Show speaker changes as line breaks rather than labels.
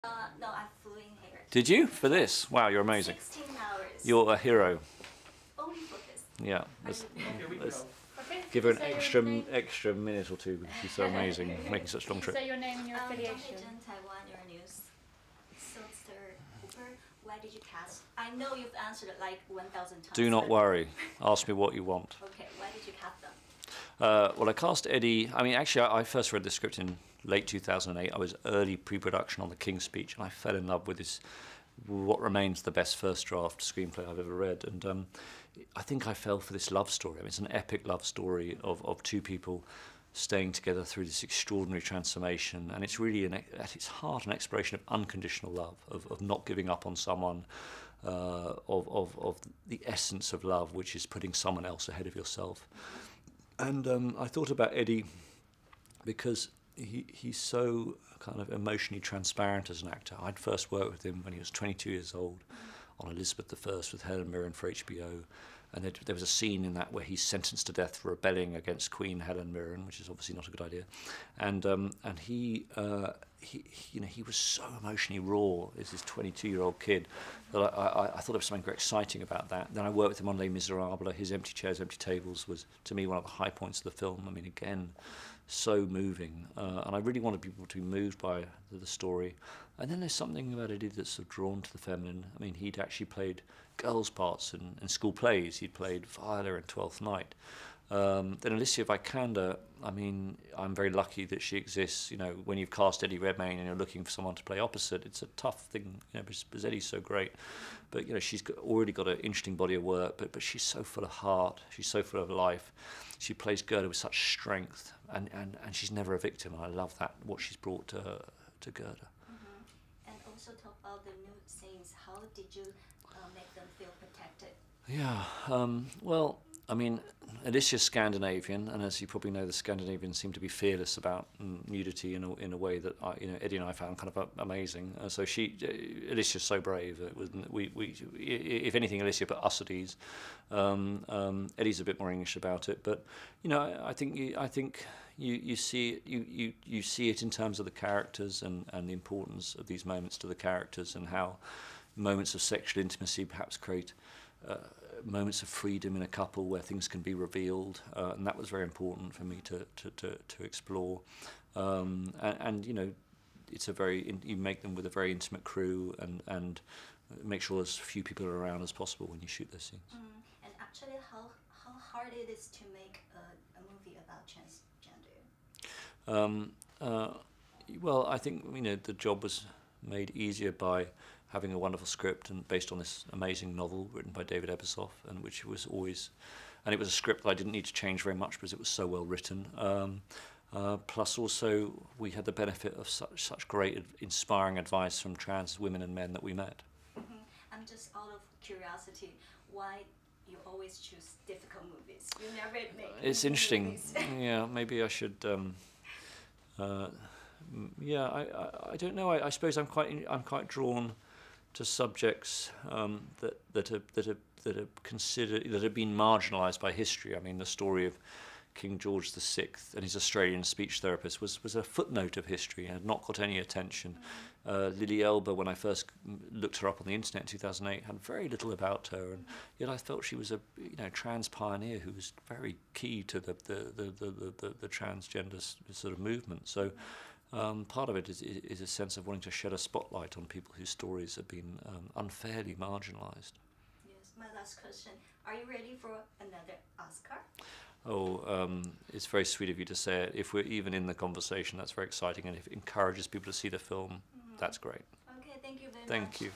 No, I flew in here.
Did you? For this? Wow, you're amazing.
16 hours.
You're a hero.
Only for this.
Yeah. Let's give her an extra minute or two because she's so amazing, making such a long trip.
Say your name and your affiliation.
Taiwan News. So, Sir Hooper, why did you cast? I know you've answered it like 1,000 times.
Do not worry. Ask me what you want.
Okay, why did you cast them?
Well, I cast Eddie. I mean, actually, I first read the script in late 2008. I was early pre-production on The King's Speech, and I fell in love with this, what remains the best first draft screenplay I've ever read. And I think I fell for this love story. I mean, it's an epic love story of two people staying together through this extraordinary transformation. And it's really, at its heart, an exploration of unconditional love, of not giving up on someone, of the essence of love, which is putting someone else ahead of yourself. And I thought about Eddie because he's so kind of emotionally transparent as an actor. I'd first worked with him when he was 22 years old on Elizabeth I with Helen Mirren for HBO. And there was a scene in that where he's sentenced to death for rebelling against Queen Helen Mirren, which is obviously not a good idea. And he was so emotionally raw as this 22-year-old kid that I thought there was something very exciting about that. Then I worked with him on Les Miserables. His Empty Chairs, Empty Tables was, to me, one of the high points of the film. I mean, again, so moving. And I really wanted people to be moved by the story. And then there's something about Eddie that's sort of drawn to the feminine. I mean, he'd actually played girls' parts in school plays. He'd played Viola in Twelfth Night. Then Alicia Vikander, I mean, I'm very lucky that she exists. You know, when you've cast Eddie Redmayne and you're looking for someone to play opposite, it's a tough thing, you know, because Eddie's so great. But, you know, she's already got an interesting body of work, but she's so full of heart. She's so full of life. She plays Gerda with such strength, and she's never a victim. I love that, what she's brought to Gerda.
Mm-hmm. And also talk about the nude scenes. How did you make them feel protected?
Yeah, well, I mean, Alicia's Scandinavian, and as you probably know, the Scandinavians seem to be fearless about nudity in a way that Eddie and I found kind of amazing. So Alicia's so brave. If anything, Alicia put us at ease. Eddie's a bit more English about it, but you know, I think you see it in terms of the characters and the importance of these moments to the characters, and how moments of sexual intimacy perhaps create moments of freedom in a couple where things can be revealed, and that was very important for me to explore. And you know, it's you make them with a very intimate crew, and make sure as few people are around as possible when you shoot those scenes.
And actually, how hard it is to make a movie about transgender?
Well, I think, you know, the job was made easier by having a wonderful script and based on this amazing novel written by David Ebersoff, and which was always, and it was a script that I didn't need to change very much because it was so well written. Plus also we had the benefit of such great inspiring advice from trans women and men that we met.
I'm just out of curiosity, why you always choose difficult movies? You never make
It's interesting.
movies.
Yeah, maybe I should. Yeah, I don't know. I suppose I'm quite drawn to subjects that are considered, that have been marginalised by history. I mean, the story of King George VI and his Australian speech therapist was a footnote of history and had not got any attention. Lily Elba, when I first looked her up on the internet in 2008, had very little about her, and yet I felt she was a trans pioneer who was very key to the transgender sort of movement. So. Part of it is a sense of wanting to shed a spotlight on people whose stories have been unfairly marginalised.
Yes, my last question. Are you ready for another Oscar?
Oh, it's very sweet of you to say it. If we're even in the conversation, that's very exciting, and if it encourages people to see the film, that's great.
Okay, thank you very much.
Thank you.